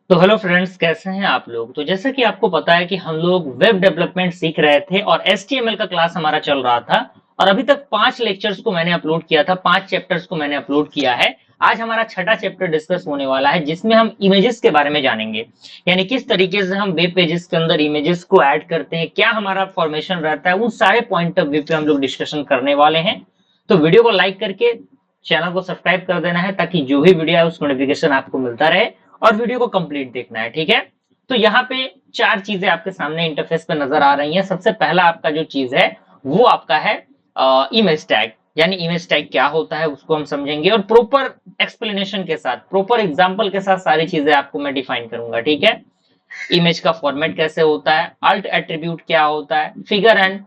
तो hello friends, कैसे हैं आप लोग। तो जैसा कि आपको पता है कि हम लोग वेब डेवलपमेंट सीख रहे थे और एचटीएमएल का क्लास हमारा चल रहा था। और अभी तक 5 लेक्चर्स को मैंने अपलोड किया था, 5 चैप्टर्स को मैंने अपलोड किया है। आज हमारा छठा चैप्टर डिस्कस होने वाला है, जिसमें हम इमेजेस के बारे में जानेंगे। यानी किस तरीके से हम वेब पेजेस के अंदर इमेजेस को ऐड करते हैं, क्या हमारा फॉर्मेशन रहता है, उन सारे पॉइंट ऑफ व्यू पे हम लोग डिस्कशन करने वाले हैं। तो वीडियो को लाइक करके चैनल को सब्सक्राइब कर देना है, ताकि जो भी वीडियो है उसका नोटिफिकेशन आपको मिलता रहे। और वीडियो को कंप्लीट देखना है, ठीक है। तो यहाँ पे 4 चीजें आपके सामने इंटरफेस पे नजर आ रही हैं। सबसे पहला आपका जो चीज है वो आपका है इमेज टैग। यानी इमेज टैग क्या होता है उसको हम समझेंगे, और प्रॉपर एक्सप्लेनेशन के साथ, प्रॉपर एग्जांपल के साथ सारी चीजें आपको मैं डिफाइन करूंगा, ठीक है। इमेज का फॉर्मेट कैसे होता है, अल्ट एट्रीब्यूट क्या होता है, फिगर एंड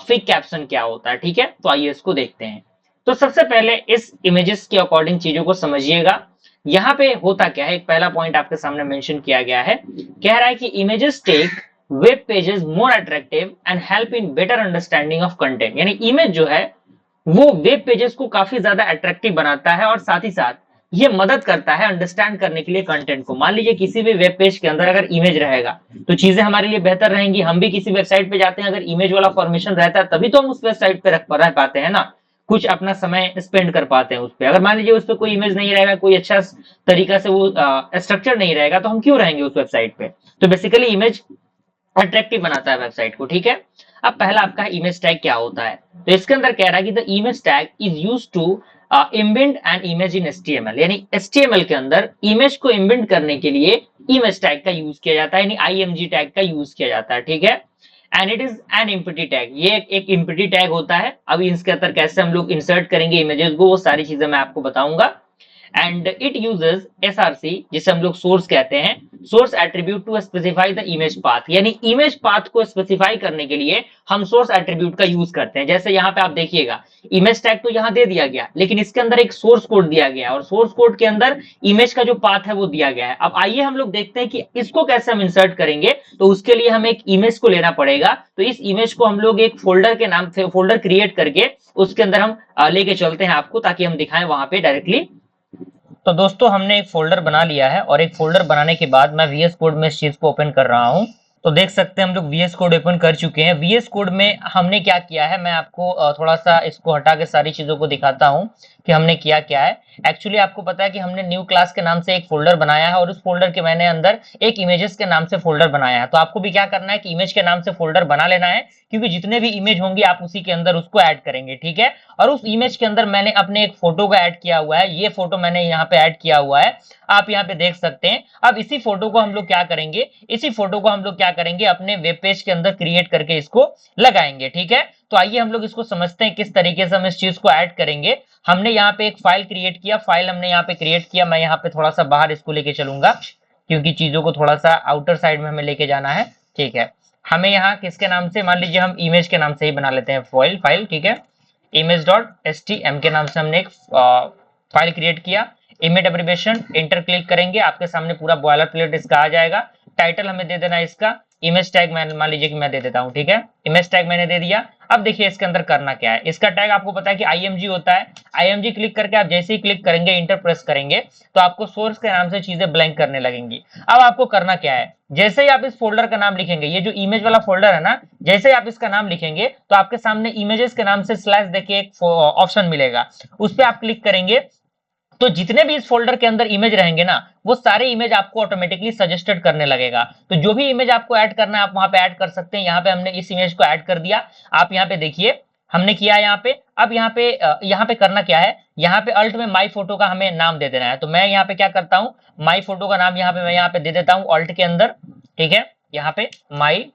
फिग कैप्शन क्या होता है, ठीक है। तो आइए इसको देखते हैं। तो सबसे पहले इस इमेजेस के अकॉर्डिंग चीजों को समझिएगा। यहाँ पे होता क्या है, एक पहला पॉइंट आपके सामने मेंशन किया गया है। कह रहा है कि images take web pages more attractive and help in better understanding of content. यानी इमेज जो है वो वेब पेजेस को काफी ज्यादा अट्रैक्टिव बनाता है, और साथ ही साथ ये मदद करता है अंडरस्टैंड करने के लिए कंटेंट को। मान लीजिए किसी भी वेब पेज के अंदर अगर इमेज रहेगा तो चीजें हमारे लिए बेहतर रहेंगी। हम भी किसी वेबसाइट पे जाते हैं, अगर इमेज वाला फॉर्मेशन रहता है तभी तो हम उस वेबसाइट पे रह पाते हैं ना, कुछ अपना समय स्पेंड कर पाते हैं उस पर। अगर मान लीजिए उस पर कोई इमेज नहीं रहेगा, कोई अच्छा तरीका से वो स्ट्रक्चर नहीं रहेगा, तो हम क्यों रहेंगे उस वेबसाइट पे। तो बेसिकली इमेज अट्रैक्टिव बनाता है वेबसाइट को, ठीक है। अब पहला आपका इमेज टैग क्या होता है। तो इसके अंदर कह रहा है कि the image tag is used to embed an image in HTML. यानी एचटीएमएल के अंदर इमेज को इम्बिंड करने के लिए इमेज टैग का यूज किया जाता है, यानी आईएमजी टैग का यूज किया जाता है, ठीक है। And it is an empty tag, ये एक इम्पिटी टैग होता है। अभी इसके अंदर कैसे हम लोग इंसर्ट करेंगे इमेजेस को, वो सारी चीजें मैं आपको बताऊंगा। एंड इट यूजेस एसआरसी, जिसे हम लोग सोर्स कहते हैं, source attribute to specify the image path. यानी इमेज पाथ को स्पेसिफाई करने के लिए हम सोर्स एट्रीब्यूट का यूज करते हैं। जैसे यहाँ पे आप देखिएगा, इमेज टैग तो यहाँ दे दिया गया, लेकिन इसके अंदर एक सोर्स कोड दिया गया, और सोर्स कोड के अंदर इमेज का जो पाथ है वो दिया गया है। अब आइए हम लोग देखते हैं कि इसको कैसे हम इंसर्ट करेंगे। तो उसके लिए हमें एक इमेज को लेना पड़ेगा। तो इस इमेज को हम लोग एक फोल्डर के नाम से फोल्डर क्रिएट करके उसके अंदर हम लेके चलते हैं आपको, ताकि हम दिखाएं वहां पे डायरेक्टली। तो दोस्तों, हमने एक फोल्डर बना लिया है, और एक फोल्डर बनाने के बाद मैं वीएस कोड में इस चीज को ओपन कर रहा हूं। तो देख सकते हैं हम लोग वीएस कोड ओपन कर चुके हैं। वीएस कोड में हमने क्या किया है, मैं आपको थोड़ा सा इसको हटा के सारी चीजों को दिखाता हूं कि हमने किया क्या है। एक्चुअली आपको पता है कि हमने न्यू क्लास के नाम से एक फोल्डर बनाया है, और उस फोल्डर के मैंने अंदर एक इमेजेस के नाम से फोल्डर बनाया है। तो आपको भी क्या करना है कि इमेज के नाम से फोल्डर बना लेना है, क्योंकि जितने भी इमेज होंगे आप उसी के अंदर उसको ऐड करेंगे, ठीक है। और उस इमेज के अंदर मैंने अपने एक फोटो को ऐड किया हुआ है, ये फोटो मैंने यहाँ पे ऐड किया हुआ है, आप यहाँ पे देख सकते हैं। अब इसी फोटो को हम लोग क्या करेंगे, इसी फोटो को हम लोग क्या करेंगे, अपने वेब पेज के अंदर क्रिएट करके इसको लगाएंगे, ठीक है। तो आइए हम लोग इसको समझते हैं किस तरीके से हम इस चीज को ऐड करेंगे। हमने यहाँ पे एक फाइल क्रिएट किया, फाइल हमने यहाँ पे क्रिएट किया। मैं यहाँ पे थोड़ा सा बाहर इसको लेके चलूंगा, क्योंकि चीजों को थोड़ा सा आउटर साइड में हमें लेके जाना है, ठीक है। हमें यहाँ किसके नाम से, मान लीजिए हम इमेज के नाम से ही बना लेते हैं फाइल, ठीक है। Image dot S T M के नाम से हमने एक फाइल क्रिएट किया। इमेज एब्रिविएशन इंटर क्लिक करेंगे, आपके सामने पूरा बॉयलर प्लेट इसका आ जाएगा। टाइटल हमें दे देना है इसका, इमेज टैग मैं मान लीजिए कि मैं दे देता हूं, ठीक है। इमेज टैग मैंने दे दिया। अब देखिए इसके अंदर करना क्या है। इसका टैग आपको पता है कि आईएमजी होता है। आईएमजी क्लिक करके आप जैसे ही क्लिक करेंगे, इंटर प्रेस करेंगे, तो आपको सोर्स के नाम से चीजें ब्लैंक करने लगेंगी। अब आपको करना क्या है, जैसे ही आप इस फोल्डर का नाम लिखेंगे, ये जो इमेज वाला फोल्डर है ना, जैसे ही आप इसका नाम लिखेंगे तो आपके सामने इमेजेस के नाम से स्लैश देखिए एक ऑप्शन मिलेगा, उस पर आप क्लिक करेंगे। तो जितने भी इस फोल्डर के अंदर इमेज रहेंगे ना, वो सारे इमेज आपको ऑटोमेटिकली सजेस्टेड करने लगेगा। तो जो भी इमेज आपको ऐड करना है आप वहां पे ऐड कर सकते हैं। यहाँ पे हमने इस इमेज को ऐड कर दिया, आप यहाँ पे देखिए हमने किया यहाँ पे। अब यहाँ पे करना क्या है, यहाँ पे अल्ट में माई फोटो का हमें नाम दे देना है। तो मैं यहाँ पे क्या करता हूँ, माई फोटो का नाम यहाँ पे मैं यहाँ पे दे देता हूँ अल्ट के अंदर, ठीक है। यहाँ पे माई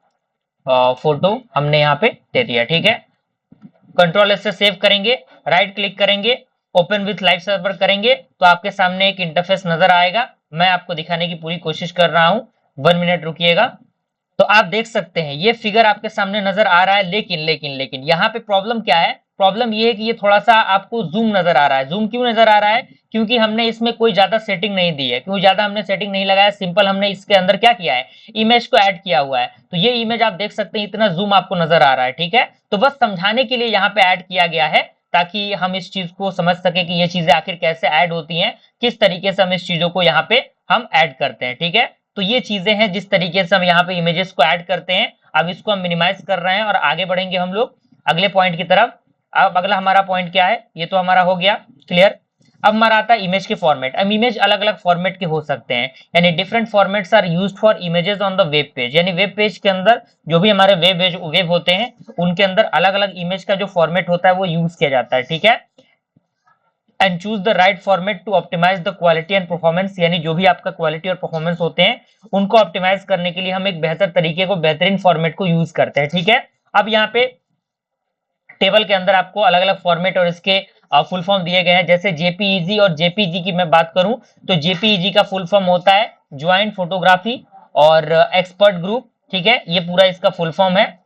फोटो हमने यहाँ पे दे दिया, ठीक है। कंट्रोल एस से सेव करेंगे, राइट क्लिक करेंगे, ओपन विथ लाइव सर्वर करेंगे, तो आपके सामने एक इंटरफेस नजर आएगा। मैं आपको दिखाने की पूरी कोशिश कर रहा हूं, 1 मिनट रुकिएगा। तो आप देख सकते हैं ये फिगर आपके सामने नजर आ रहा है, लेकिन यहाँ पे प्रॉब्लम क्या है, प्रॉब्लम ये है कि ये थोड़ा सा आपको जूम नजर आ रहा है। जूम क्यों नजर आ रहा है, क्योंकि हमने इसमें कोई ज्यादा सेटिंग नहीं दी है, क्यों ज्यादा हमने सेटिंग नहीं लगाया, सिंपल हमने इसके अंदर क्या किया है, इमेज को ऐड किया हुआ है। तो ये इमेज आप देख सकते हैं, इतना जूम आपको नजर आ रहा है, ठीक है। तो बस समझाने के लिए यहाँ पे ऐड किया गया है, ताकि हम इस चीज को समझ सके कि ये चीजें आखिर कैसे ऐड होती हैं, किस तरीके से हम इस चीजों को यहाँ पे हम ऐड करते हैं, ठीक है। तो ये चीजें हैं जिस तरीके से हम यहाँ पे इमेजेस को ऐड करते हैं। अब इसको हम मिनिमाइज कर रहे हैं और आगे बढ़ेंगे हम लोग अगले पॉइंट की तरफ। अब अगला हमारा पॉइंट क्या है, ये तो हमारा हो गया क्लियर। अब हमारा आता है इमेज के फॉर्मेट। अब इमेज अलग अलग फॉर्मेट के हो सकते हैं, यानी different formats are used for images on the web page. यानी वेब पेज के अंदर जो भी हमारे वेब होते हैं उनके अंदर अलग अलग इमेज का जो फॉर्मेट होता है वो यूज किया जाता है, ठीक है। And choose the right format to optimize the quality and performance. यानी जो भी आपका क्वालिटी और परफॉर्मेंस होते हैं उनको ऑप्टिमाइज करने के लिए हम एक बेहतर तरीके को, बेहतरीन फॉर्मेट को यूज करते हैं, ठीक है। अब यहाँ पे टेबल के अंदर आपको अलग अलग फॉर्मेट और इसके फुल फॉर्म दिए गए हैं। जैसे जेपीईजी और जेपीजी की मैं बात करूं तो जेपीईजी का फुल फॉर्म होता है ज्वाइंट फोटोग्राफी और एक्सपर्ट ग्रुप, ठीक है। ये पूरा इसका फुल फॉर्म है।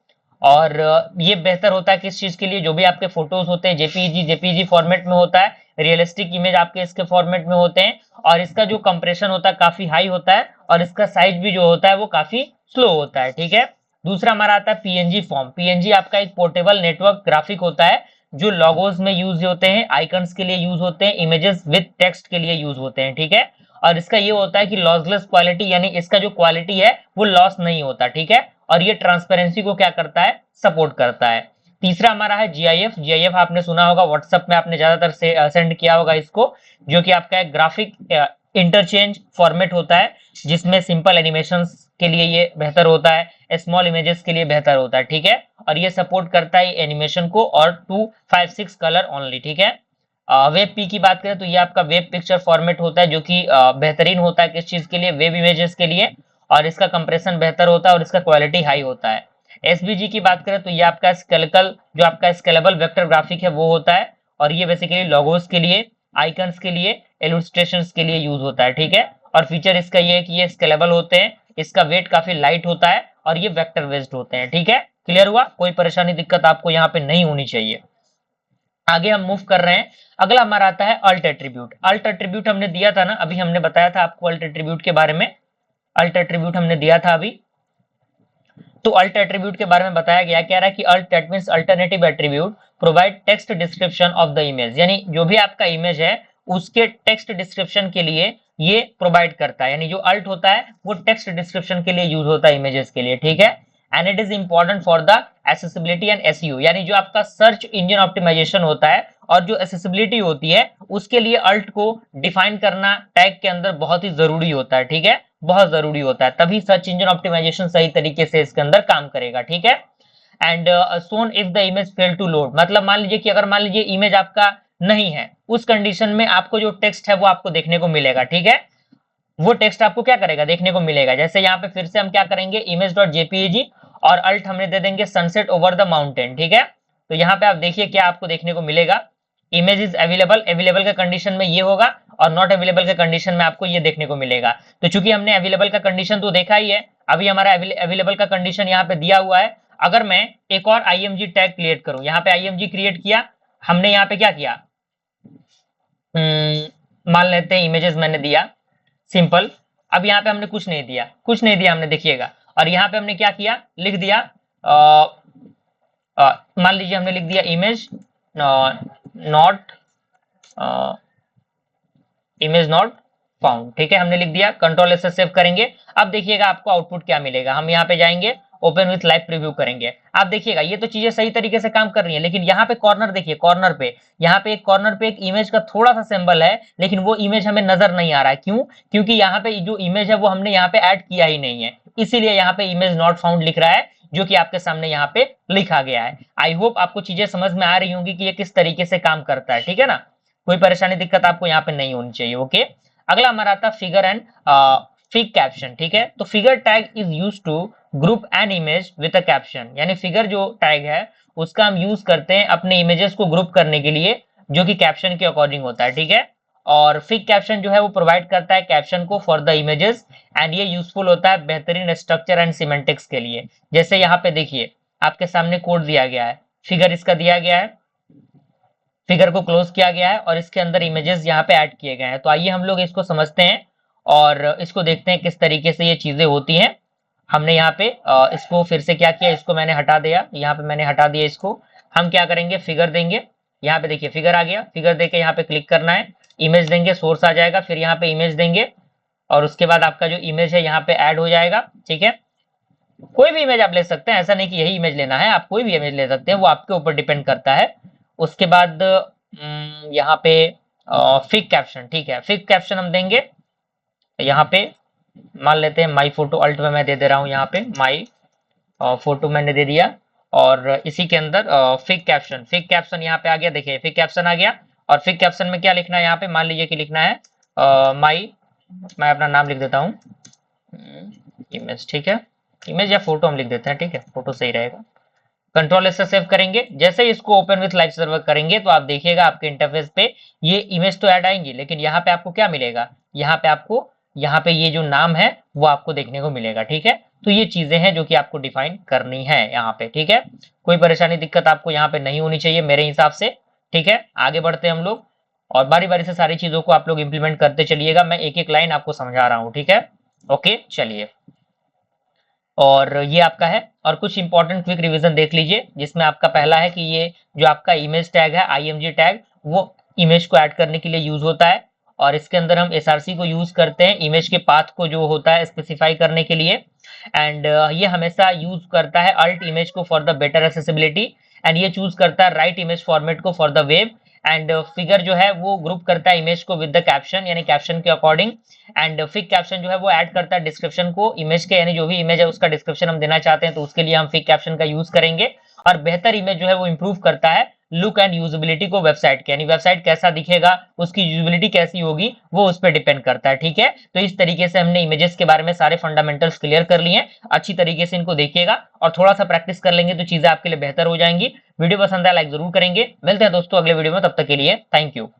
और ये बेहतर होता है किस चीज के लिए, जो भी आपके फोटोज होते हैं जेपीजी फॉर्मेट में होता है, रियलिस्टिक इमेज आपके इसके फॉर्मेट में होते हैं, और इसका जो कंप्रेशन होता है काफी हाई होता है और इसका साइज भी जो होता है वो काफी स्लो होता है, ठीक है। दूसरा हमारा आता है पीएनजी फॉर्म। पीएनजी आपका एक पोर्टेबल नेटवर्क ग्राफिक होता है जो लोगोस में यूज होते हैं, आइकन्स के लिए यूज होते हैं, इमेजेस विद टेक्स्ट के लिए यूज होते हैं, ठीक है। और इसका ये होता है कि लॉसलेस क्वालिटी, यानी इसका जो क्वालिटी है वो लॉस नहीं होता, ठीक है। और ये ट्रांसपेरेंसी को क्या करता है, सपोर्ट करता है। तीसरा हमारा है जीआईएफ। जीआईएफ आपने सुना होगा, व्हाट्सएप में आपने ज्यादातर से सेंड किया होगा इसको, जो कि आपका एक ग्राफिक इंटरचेंज फॉर्मेट होता है जिसमें सिंपल एनिमेशंस के लिए ये बेहतर होता है, स्मॉल इमेजेस के लिए बेहतर होता है, ठीक है। और ये सपोर्ट करता है एनिमेशन को और 256 कलर ओनली, ठीक है। वेब पी की बात करें तो ये आपका वेब पिक्चर फॉर्मेट होता है जो कि बेहतरीन होता है किस चीज के लिए, वेब इमेजेस के लिए, और इसका कंप्रेशन बेहतर होता है और इसका क्वालिटी हाई होता है। एसवीजी की बात करें तो ये आपका स्केलेबल, जो आपका स्केलेबल वेक्टर ग्राफिक है वो होता है, और ये बेसिकली लोगोस के लिए, आइकन्स के लिए, इलस्ट्रेशंस के लिए यूज होता है, ठीक है। और फीचर इसका ये है कि ये स्केलेबल होते हैं, इसका वेट काफी लाइट होता है और ये वेक्टर बेस्ड होते हैं, ठीक है। क्लियर हुआ, कोई परेशानी दिक्कत आपको यहाँ पे नहीं होनी चाहिए। आगे हम मूव कर रहे हैं। अगला हमारा आता है अल्ट एट्रीब्यूट। अल्ट एट्रीब्यूट हमने दिया था ना, अभी हमने बताया था आपको अल्ट एट्रीब्यूट के बारे में। अल्ट एट्रीब्यूट हमने दिया था अभी, तो अल्ट एट्रीब्यूट के बारे में बताया गया, कह रहा है कि alt that means alternative attribute provide text description of the image. यानी जो भी आपका इमेज है उसके टेक्स्ट डिस्क्रिप्शन के लिए ये प्रोवाइड करता है। यानी जो अल्ट होता है वो टेक्स्ट डिस्क्रिप्शन के लिए यूज होता है इमेजेस के लिए, ठीक है। And it is important for the accessibility and SEO. यानी जो आपका सर्च इंजन ऑप्टिमाइजेशन होता है और जो एसेसिबिलिटी होती है उसके लिए अल्ट को डिफाइन करना टैग के अंदर बहुत ही जरूरी होता है, ठीक है, बहुत जरूरी होता है, तभी सर्च इंजन ऑप्टिमाइजेशन सही तरीके से इसके अंदर काम करेगा, ठीक है। And shown if the image fail to load, मतलब मान लीजिए कि अगर मान लीजिए इमेज आपका नहीं है, उस कंडीशन में आपको जो टेक्स्ट है वो आपको देखने को मिलेगा, ठीक है। वो टेक्स्ट आपको क्या करेगा, देखने को मिलेगा। जैसे यहाँ पे फिर से हम क्या करेंगे, इमेज डॉट जेपीईजी और अल्ट हमने दे देंगे सनसेट ओवर द माउंटेन, ठीक है। तो यहाँ पे आप देखिए क्या आपको देखने को मिलेगा, इमेज इज अवेलेबल, अवेलेबल का कंडीशन में ये होगा और नॉट अवेलेबल के कंडीशन में आपको ये देखने को मिलेगा। तो चूंकि हमने अवेलेबल का कंडीशन तो देखा ही है, अभी हमारा अवेलेबल का कंडीशन यहाँ पे दिया हुआ है। अगर मैं एक और आईएमजी टैग क्रिएट करूं, यहाँ पे आईएमजी क्रिएट किया हमने, यहाँ पे क्या किया, मान लेते हैं इमेजेस मैंने दिया सिंपल। अब यहाँ पे हमने कुछ नहीं दिया, कुछ नहीं दिया हमने, देखिएगा। और यहाँ पे हमने क्या किया, लिख दिया मान लीजिए हमने लिख दिया image not image not found, ठीक है, हमने लिख दिया। कंट्रोल एस से सेव करेंगे। अब देखिएगा आपको आउटपुट क्या मिलेगा। हम यहाँ पे जाएंगे, ओपन विथ लाइव प्रीव्यू करेंगे। आप देखिएगा ये तो चीजें सही तरीके से काम कर रही हैं, लेकिन यहाँ पे कॉर्नर देखिए, कॉर्नर पे, यहाँ पे एक कॉर्नर पे एक इमेज का थोड़ा सा सिंबल है, लेकिन वो इमेज हमें नजर नहीं आ रहा है। क्यों? क्योंकि यहाँ पे जो इमेज है वो हमने यहाँ पे ऐड किया ही नहीं है, इसीलिए यहाँ पे इमेज नॉट फाउंड लिख रहा है, जो कि आपके सामने यहाँ पे लिखा गया है। आई होप आपको चीजें समझ में आ रही होंगी कि ये किस तरीके से काम करता है, ठीक है ना। कोई परेशानी दिक्कत आपको यहाँ पे नहीं होनी चाहिए, ओके। अगला हमारा आता है फिगर एंड फिग कैप्शन, ठीक है। तो figure tag is use to group an image with a caption. यानी फिगर जो टैग है उसका हम यूज करते हैं अपने इमेजेस को ग्रुप करने के लिए, जो कि कैप्शन के अकॉर्डिंग होता है, ठीक है। और फिग कैप्शन जो है वो प्रोवाइड करता है कैप्शन को फॉर द इमेजेस, एंड ये यूजफुल होता है बेहतरीन स्ट्रक्चर एंड सिमेंटिक्स के लिए। जैसे यहाँ पे देखिए आपके सामने कोड दिया गया है, फिगर इसका दिया गया है, फिगर को क्लोज किया गया है और इसके अंदर इमेजेस यहाँ पे ऐड किए गए हैं। तो आइए हम लोग इसको समझते हैं और इसको देखते हैं किस तरीके से ये चीजें होती हैं। हमने यहाँ पे इसको फिर से क्या किया, इसको मैंने हटा दिया, यहाँ पे मैंने हटा दिया इसको। हम क्या करेंगे, फिगर देंगे, यहाँ पे देखिए फिगर आ गया, फिगर देके यहाँ पे क्लिक करना है, इमेज देंगे, सोर्स आ जाएगा, फिर यहाँ पे इमेज देंगे, और उसके बाद आपका जो इमेज है यहाँ पे ऐड हो जाएगा। ठीक है, कोई भी इमेज आप ले सकते हैं, ऐसा नहीं कि यही इमेज लेना है, आप कोई भी इमेज ले सकते हैं, वो आपके ऊपर डिपेंड करता है। उसके बाद यहाँ पे फिक कैप्शन, ठीक है, फिक कैप्शन हम देंगे यहाँ पे, मान लेते हैं माई फोटो, अल्ट में मैं दे दे रहा हूँ यहाँ पे माई फोटो मैंने दे दिया, और इसी के अंदर फिक कैप्शन, फिक कैप्शन यहाँ पे आ गया, देखिए फिक कैप्शन आ गया। और फिक कैप्शन में क्या लिखना है यहाँ पे, मान लीजिए कि लिखना है माई, मैं अपना नाम लिख देता हूँ इमेज, ठीक है, इमेज या फोटो हम लिख देते हैं, ठीक है, फोटो सही रहेगा। कंट्रोल एस से सेव करेंगे, जैसे ही इसको ओपन विथ लाइव सर्वर करेंगे तो आप देखिएगा आपके इंटरफेस पे ये इमेज तो ऐड आएंगी, लेकिन यहाँ पे आपको क्या मिलेगा, यहाँ पे आपको, यहाँ पे ये जो नाम है वो आपको देखने को मिलेगा। ठीक है, तो ये चीजें हैं जो कि आपको डिफाइन करनी है यहाँ पे। ठीक है, कोई परेशानी दिक्कत आपको यहाँ पे नहीं होनी चाहिए मेरे हिसाब से। ठीक है, आगे बढ़ते हैं हम लोग, और बारी बारी से सारी चीजों को आप लोग इंप्लीमेंट करते चलिएगा, मैं एक एक लाइन आपको समझा रहा हूँ। ठीक है, ओके चलिए, और ये आपका है, और कुछ इंपॉर्टेंट क्विक रिवीजन देख लीजिए, जिसमें आपका पहला है कि ये जो आपका इमेज टैग है IMG टैग, वो इमेज को ऐड करने के लिए यूज होता है, और इसके अंदर हम SRC को यूज करते हैं इमेज के पाथ को जो होता है स्पेसिफाई करने के लिए। एंड ये हमेशा यूज करता है अल्ट इमेज को for the better accessibility, and ये चूज करता है राइट इमेज फॉर्मेट को for the web. And figure जो है वो ग्रुप करता है इमेज को विद द कैप्शन, यानी कैप्शन के अकॉर्डिंग। एंड फिक कैप्शन जो है वो ऐड करता है डिस्क्रिप्शन को इमेज के, यानी जो भी इमेज है उसका डिस्क्रिप्शन हम देना चाहते हैं तो उसके लिए हम फिक कैप्शन का यूज करेंगे। और बेहतर इमेज जो है वो इंप्रूव करता है लुक एंड यूजेबिलिटी को वेबसाइट के, यानी वेबसाइट कैसा दिखेगा, उसकी यूजेबिलिटी कैसी होगी, वो उस पर डिपेंड करता है। ठीक है, तो इस तरीके से हमने इमेजेस के बारे में सारे फंडामेंटल्स क्लियर कर लिए हैं, अच्छी तरीके से इनको देखिएगा और थोड़ा सा प्रैक्टिस कर लेंगे तो चीजें आपके लिए बेहतर हो जाएंगी। वीडियो पसंद आया लाइक जरूर करेंगे, मिलते हैं दोस्तों अगले वीडियो में, तब तक के लिए थैंक यू।